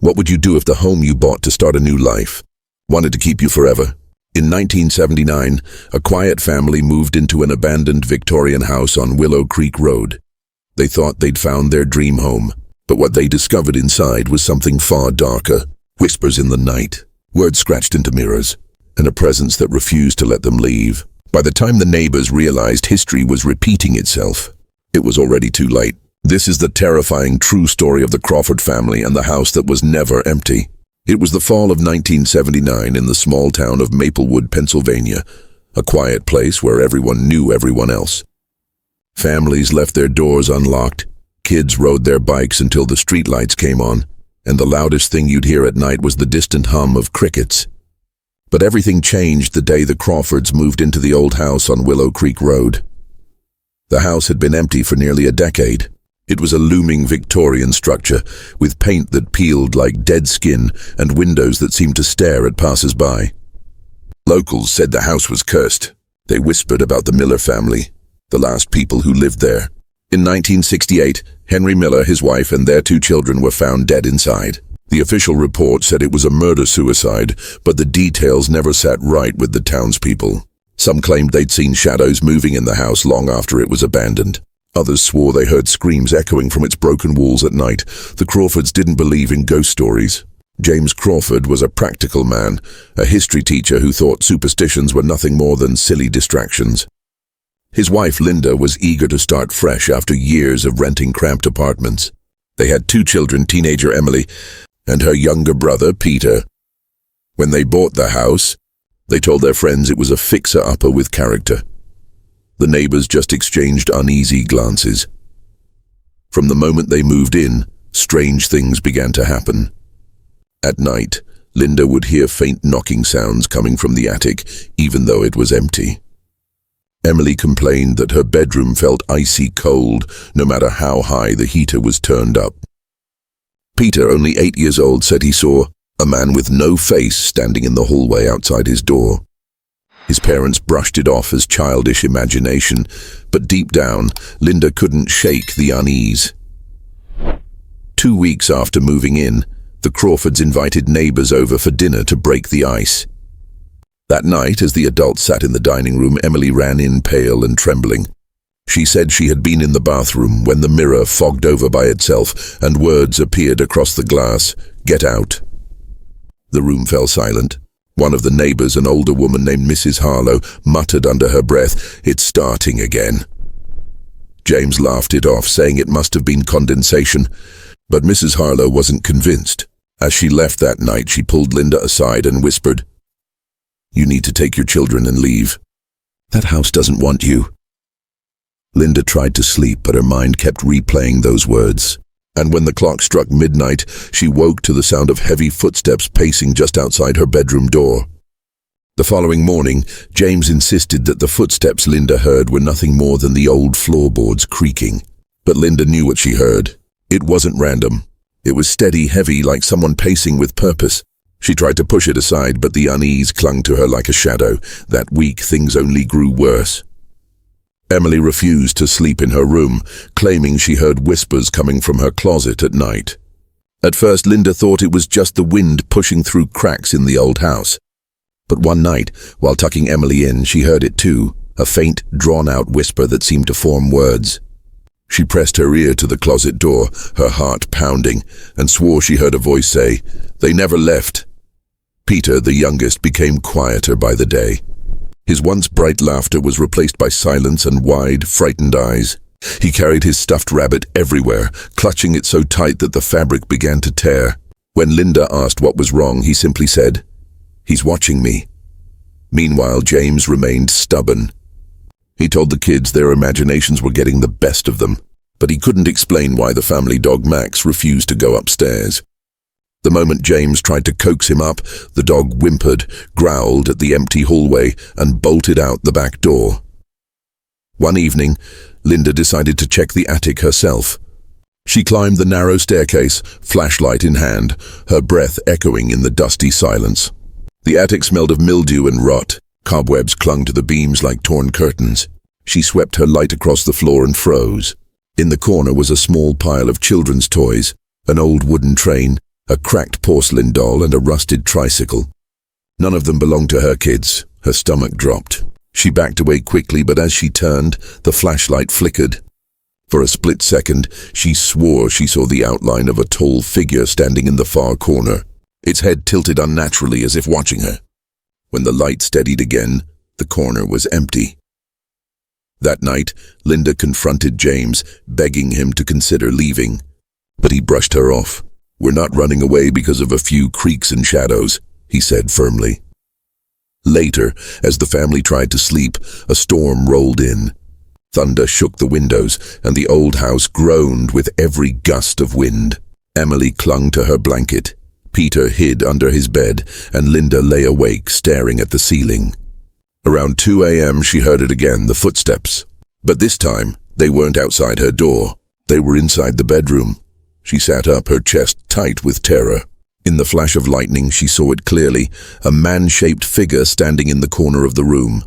What would you do if the home you bought to start a new life wanted to keep you forever? In 1979, a quiet family moved into an abandoned Victorian house on Willow Creek Road. They thought they'd found their dream home, but what they discovered inside was something far darker. Whispers in the night, words scratched into mirrors, and a presence that refused to let them leave. By the time the neighbors realized history was repeating itself, it was already too late. This is the terrifying true story of the Crawford family and the house that was never empty. It was the fall of 1979 in the small town of Maplewood, Pennsylvania, a quiet place where everyone knew everyone else. Families left their doors unlocked, kids rode their bikes until the streetlights came on, and the loudest thing you'd hear at night was the distant hum of crickets. But everything changed the day the Crawfords moved into the old house on Willow Creek Road. The house had been empty for nearly a decade. It was a looming Victorian structure, with paint that peeled like dead skin and windows that seemed to stare at passers-by. Locals said the house was cursed. They whispered about the Miller family, the last people who lived there. In 1968, Henry Miller, his wife, and their 2 children were found dead inside. The official report said it was a murder-suicide, but the details never sat right with the townspeople. Some claimed they'd seen shadows moving in the house long after it was abandoned. Others swore they heard screams echoing from its broken walls at night. The Crawfords didn't believe in ghost stories. James Crawford was a practical man, a history teacher who thought superstitions were nothing more than silly distractions. His wife, Linda, was eager to start fresh after years of renting cramped apartments. They had 2 children, teenager Emily and her younger brother, Peter. When they bought the house, they told their friends it was a fixer-upper with character. The neighbors just exchanged uneasy glances. From the moment they moved in, strange things began to happen. At night, Linda would hear faint knocking sounds coming from the attic, even though it was empty. Emily complained that her bedroom felt icy cold, no matter how high the heater was turned up. Peter, only 8 years old, said he saw a man with no face standing in the hallway outside his door. His parents brushed it off as childish imagination, but deep down, Linda couldn't shake the unease. 2 weeks after moving in, the Crawfords invited neighbors over for dinner to break the ice. That night, as the adults sat in the dining room, Emily ran in pale and trembling. She said she had been in the bathroom when the mirror fogged over by itself and words appeared across the glass, "Get out." The room fell silent. One of the neighbors, an older woman named Mrs. Harlow, muttered under her breath, "It's starting again." James laughed it off, saying it must have been condensation, but Mrs. Harlow wasn't convinced. As she left that night, she pulled Linda aside and whispered, "You need to take your children and leave. That house doesn't want you." Linda tried to sleep, but her mind kept replaying those words. And when the clock struck midnight, she woke to the sound of heavy footsteps pacing just outside her bedroom door. The following morning, James insisted that the footsteps Linda heard were nothing more than the old floorboards creaking. But Linda knew what she heard. It wasn't random. It was steady, heavy, like someone pacing with purpose. She tried to push it aside, but the unease clung to her like a shadow. That week, things only grew worse. Emily refused to sleep in her room, claiming she heard whispers coming from her closet at night. At first, Linda thought it was just the wind pushing through cracks in the old house. But one night, while tucking Emily in, she heard it too, a faint, drawn-out whisper that seemed to form words. She pressed her ear to the closet door, her heart pounding, and swore she heard a voice say, "They never left." Peter, the youngest, became quieter by the day. His once bright laughter was replaced by silence and wide, frightened eyes. He carried his stuffed rabbit everywhere, clutching it so tight that the fabric began to tear. When Linda asked what was wrong, he simply said, "He's watching me." Meanwhile, James remained stubborn. He told the kids their imaginations were getting the best of them, but he couldn't explain why the family dog Max refused to go upstairs. The moment James tried to coax him up, the dog whimpered, growled at the empty hallway, and bolted out the back door. One evening, Linda decided to check the attic herself. She climbed the narrow staircase, flashlight in hand, her breath echoing in the dusty silence. The attic smelled of mildew and rot. Cobwebs clung to the beams like torn curtains. She swept her light across the floor and froze. In the corner was a small pile of children's toys, an old wooden train, a cracked porcelain doll and a rusted tricycle. None of them belonged to her kids. Her stomach dropped. She backed away quickly, but as she turned, the flashlight flickered. For a split second, she swore she saw the outline of a tall figure standing in the far corner, its head tilted unnaturally as if watching her. When the light steadied again, the corner was empty. That night, Linda confronted James, begging him to consider leaving. But he brushed her off. "We're not running away because of a few creaks and shadows," he said firmly. Later, as the family tried to sleep, a storm rolled in. Thunder shook the windows, and the old house groaned with every gust of wind. Emily clung to her blanket. Peter hid under his bed, and Linda lay awake, staring at the ceiling. Around 2 a.m. she heard it again, the footsteps. But this time, they weren't outside her door. They were inside the bedroom. She sat up, her chest tight with terror. In the flash of lightning, she saw it clearly, a man-shaped figure standing in the corner of the room.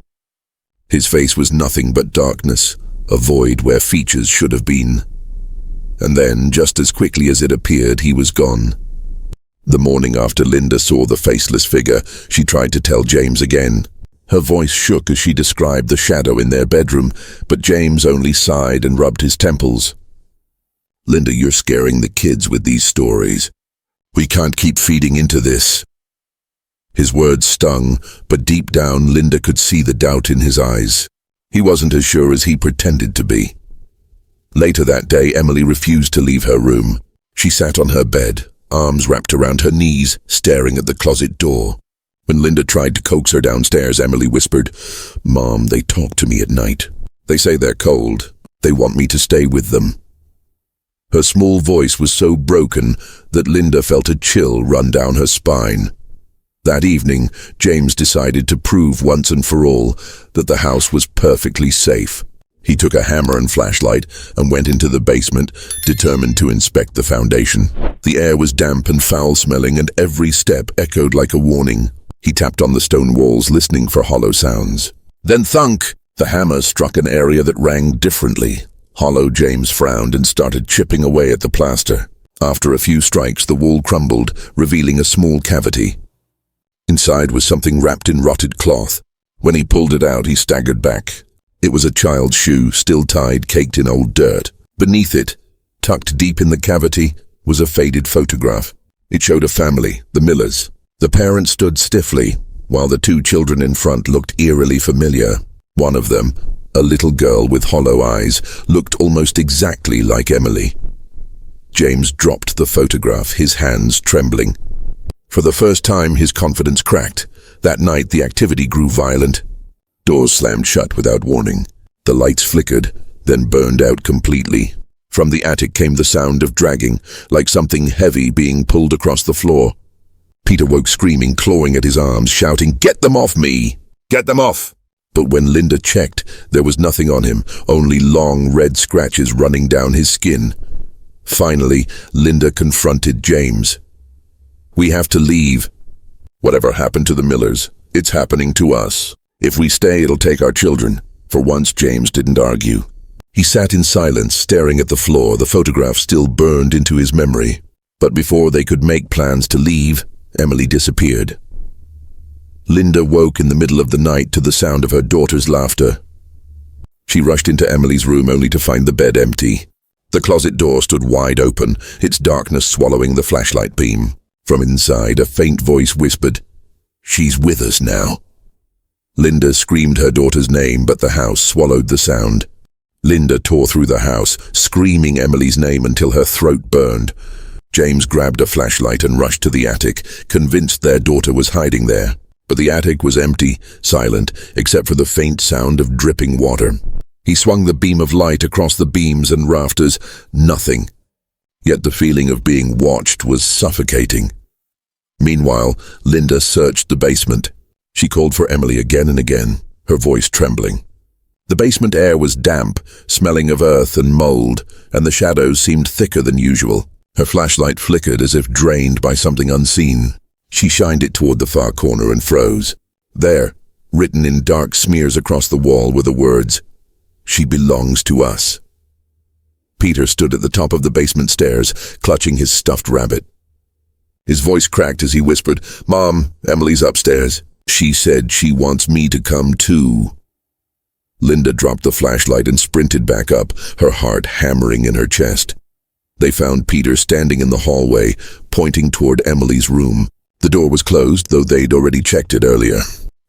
His face was nothing but darkness, a void where features should have been. And then, just as quickly as it appeared, he was gone. The morning after Linda saw the faceless figure, she tried to tell James again. Her voice shook as she described the shadow in their bedroom, but James only sighed and rubbed his temples. "Linda, you're scaring the kids with these stories. We can't keep feeding into this." His words stung, but deep down Linda could see the doubt in his eyes. He wasn't as sure as he pretended to be. Later that day, Emily refused to leave her room. She sat on her bed, arms wrapped around her knees, staring at the closet door. When Linda tried to coax her downstairs, Emily whispered, "Mom, they talk to me at night. They say they're cold. They want me to stay with them." Her small voice was so broken that Linda felt a chill run down her spine. That evening, James decided to prove once and for all that the house was perfectly safe. He took a hammer and flashlight and went into the basement, determined to inspect the foundation. The air was damp and foul-smelling, and every step echoed like a warning. He tapped on the stone walls, listening for hollow sounds. Then thunk! The hammer struck an area that rang differently. Hollow. James frowned and started chipping away at the plaster. After a few strikes, the wall crumbled, revealing a small cavity. Inside was something wrapped in rotted cloth. When he pulled it out, he staggered back. It was a child's shoe, still tied, caked in old dirt. Beneath it, tucked deep in the cavity, was a faded photograph. It showed a family, the Millers. The parents stood stiffly, while the two children in front looked eerily familiar. One of them, a little girl with hollow eyes, looked almost exactly like Emily. James dropped the photograph, his hands trembling. For the first time, his confidence cracked. That night, the activity grew violent. Doors slammed shut without warning. The lights flickered, then burned out completely. From the attic came the sound of dragging, like something heavy being pulled across the floor. Peter woke screaming, clawing at his arms, shouting, "Get them off me! Get them off!" But when Linda checked, there was nothing on him, only long red scratches running down his skin. Finally, Linda confronted James. "We have to leave. Whatever happened to the Millers, it's happening to us. If we stay, it'll take our children." For once, James didn't argue. He sat in silence, staring at the floor, the photograph still burned into his memory. But before they could make plans to leave, Emily disappeared. Linda woke in the middle of the night to the sound of her daughter's laughter. She rushed into Emily's room only to find the bed empty. The closet door stood wide open, its darkness swallowing the flashlight beam. From inside, a faint voice whispered, "She's with us now." Linda screamed her daughter's name, but the house swallowed the sound. Linda tore through the house, screaming Emily's name until her throat burned. James grabbed a flashlight and rushed to the attic, convinced their daughter was hiding there. But the attic was empty, silent, except for the faint sound of dripping water. He swung the beam of light across the beams and rafters. Nothing. Yet the feeling of being watched was suffocating. Meanwhile, Linda searched the basement. She called for Emily again and again, her voice trembling. The basement air was damp, smelling of earth and mold, and the shadows seemed thicker than usual. Her flashlight flickered as if drained by something unseen. She shined it toward the far corner and froze. There, written in dark smears across the wall, were the words, "She belongs to us." Peter stood at the top of the basement stairs, clutching his stuffed rabbit. His voice cracked as he whispered, "Mom, Emily's upstairs. She said she wants me to come too." Linda dropped the flashlight and sprinted back up, her heart hammering in her chest. They found Peter standing in the hallway, pointing toward Emily's room. The door was closed, though they'd already checked it earlier.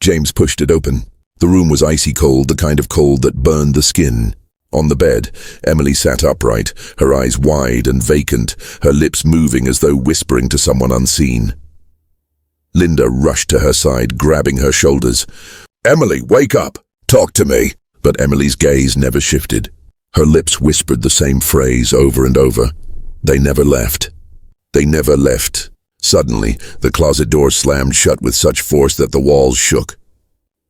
James pushed it open. The room was icy cold, the kind of cold that burned the skin. On the bed, Emily sat upright, her eyes wide and vacant, her lips moving as though whispering to someone unseen. Linda rushed to her side, grabbing her shoulders. "Emily, wake up! Talk to me!" But Emily's gaze never shifted. Her lips whispered the same phrase over and over. They never left. They never left. Suddenly, the closet door slammed shut with such force that the walls shook.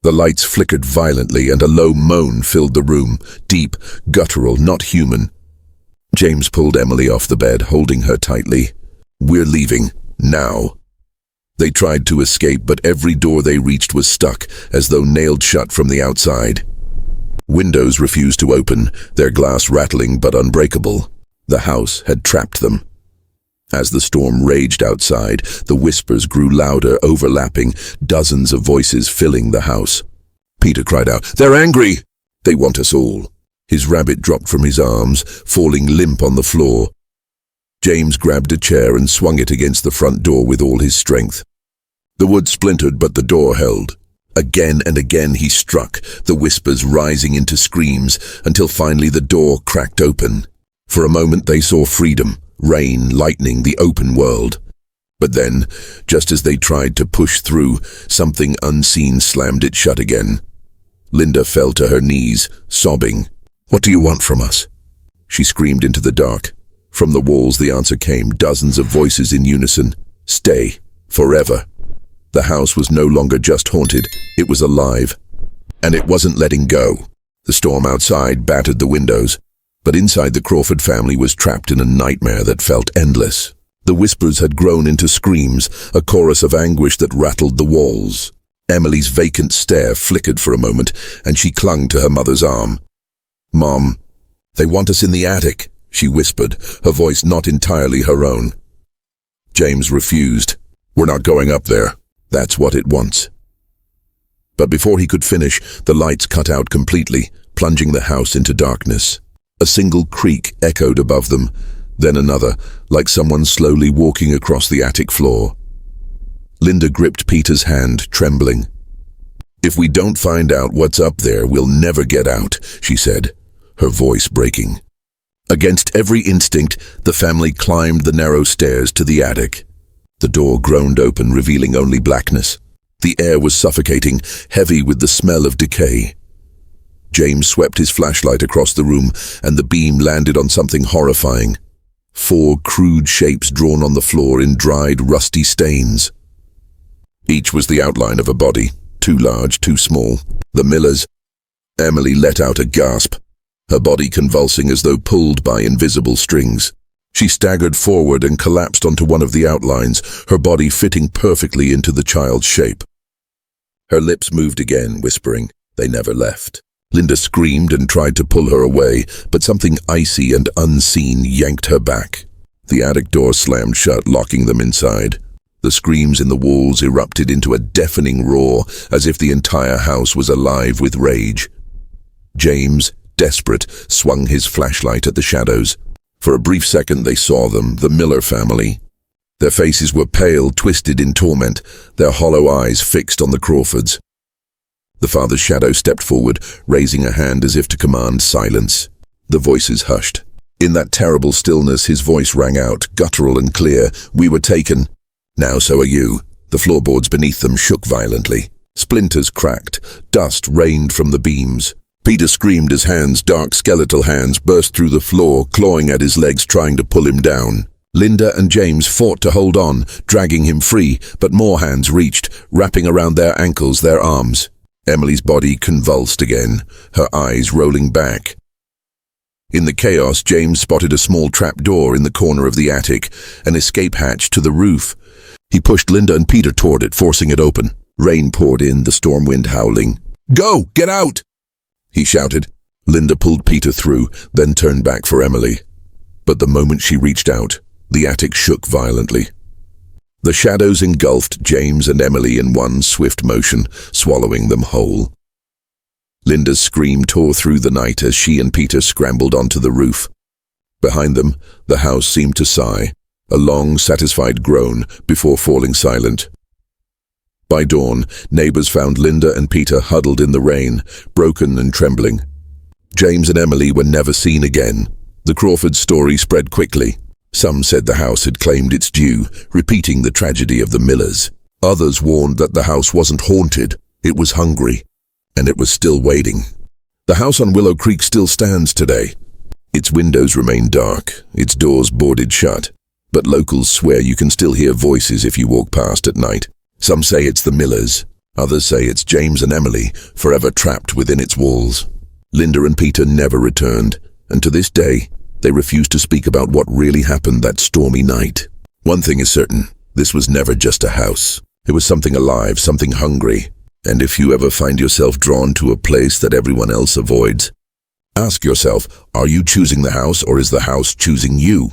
The lights flickered violently and a low moan filled the room, deep, guttural, not human. James pulled Emily off the bed, holding her tightly. "We're leaving, now." They tried to escape, but every door they reached was stuck, as though nailed shut from the outside. Windows refused to open, their glass rattling but unbreakable. The house had trapped them. As the storm raged outside, the whispers grew louder, overlapping, dozens of voices filling the house. Peter cried out, "They're angry! They want us all." His rabbit dropped from his arms, falling limp on the floor. James grabbed a chair and swung it against the front door with all his strength. The wood splintered, but the door held. Again and again he struck, the whispers rising into screams, until finally the door cracked open. For a moment they saw freedom, rain, lightning, the open world. But then, just as they tried to push through, something unseen slammed it shut again. Linda fell to her knees, sobbing. "What do you want from us?" She screamed into the dark. From the walls the answer came, dozens of voices in unison. "Stay, forever." The house was no longer just haunted, it was alive. And it wasn't letting go. The storm outside battered the windows, but inside the Crawford family was trapped in a nightmare that felt endless. The whispers had grown into screams, a chorus of anguish that rattled the walls. Emily's vacant stare flickered for a moment, and she clung to her mother's arm. "Mom, they want us in the attic," she whispered, her voice not entirely her own. James refused. "We're not going up there. That's what it wants." But before he could finish, the lights cut out completely, plunging the house into darkness. A single creak echoed above them, then another, like someone slowly walking across the attic floor. Linda gripped Peter's hand, trembling. "If we don't find out what's up there, we'll never get out," she said, her voice breaking. Against every instinct, the family climbed the narrow stairs to the attic. The door groaned open, revealing only blackness. The air was suffocating, heavy with the smell of decay. James swept his flashlight across the room, and the beam landed on something horrifying. 4 crude shapes drawn on the floor in dried, rusty stains. Each was the outline of a body, too large, too small. The Millers. Emily let out a gasp, her body convulsing as though pulled by invisible strings. She staggered forward and collapsed onto one of the outlines, her body fitting perfectly into the child's shape. Her lips moved again, whispering, "They never left." Linda screamed and tried to pull her away, but something icy and unseen yanked her back. The attic door slammed shut, locking them inside. The screams in the walls erupted into a deafening roar, as if the entire house was alive with rage. James, desperate, swung his flashlight at the shadows. For a brief second they saw them, the Miller family. Their faces were pale, twisted in torment, their hollow eyes fixed on the Crawfords. The father's shadow stepped forward, raising a hand as if to command silence. The voices hushed. In that terrible stillness his voice rang out, guttural and clear. "We were taken. Now so are you." The floorboards beneath them shook violently. Splinters cracked, dust rained from the beams. Peter screamed as hands, dark skeletal hands, burst through the floor, clawing at his legs, trying to pull him down. Linda and James fought to hold on, dragging him free, but more hands reached, wrapping around their ankles, their arms. Emily's body convulsed again, her eyes rolling back. In the chaos, James spotted a small trap door in the corner of the attic, an escape hatch to the roof. He pushed Linda and Peter toward it, forcing it open. Rain poured in, the storm wind howling. "Go! Get out!" he shouted. Linda pulled Peter through, then turned back for Emily. But the moment she reached out, the attic shook violently. The shadows engulfed James and Emily in one swift motion, swallowing them whole. Linda's scream tore through the night as she and Peter scrambled onto the roof. Behind them, the house seemed to sigh, a long, satisfied groan before falling silent. By dawn, neighbors found Linda and Peter huddled in the rain, broken and trembling. James and Emily were never seen again. The Crawford story spread quickly. Some said the house had claimed its due, repeating the tragedy of the Millers. Others warned that the house wasn't haunted, it was hungry, and it was still waiting. The house on Willow Creek still stands today. Its windows remain dark, its doors boarded shut, but locals swear you can still hear voices if you walk past at night. Some say it's the Millers, others say it's James and Emily, forever trapped within its walls. Linda and Peter never returned, and to this day, they refuse to speak about what really happened that stormy night. One thing is certain, this was never just a house. It was something alive, something hungry. And if you ever find yourself drawn to a place that everyone else avoids, ask yourself, are you choosing the house or is the house choosing you?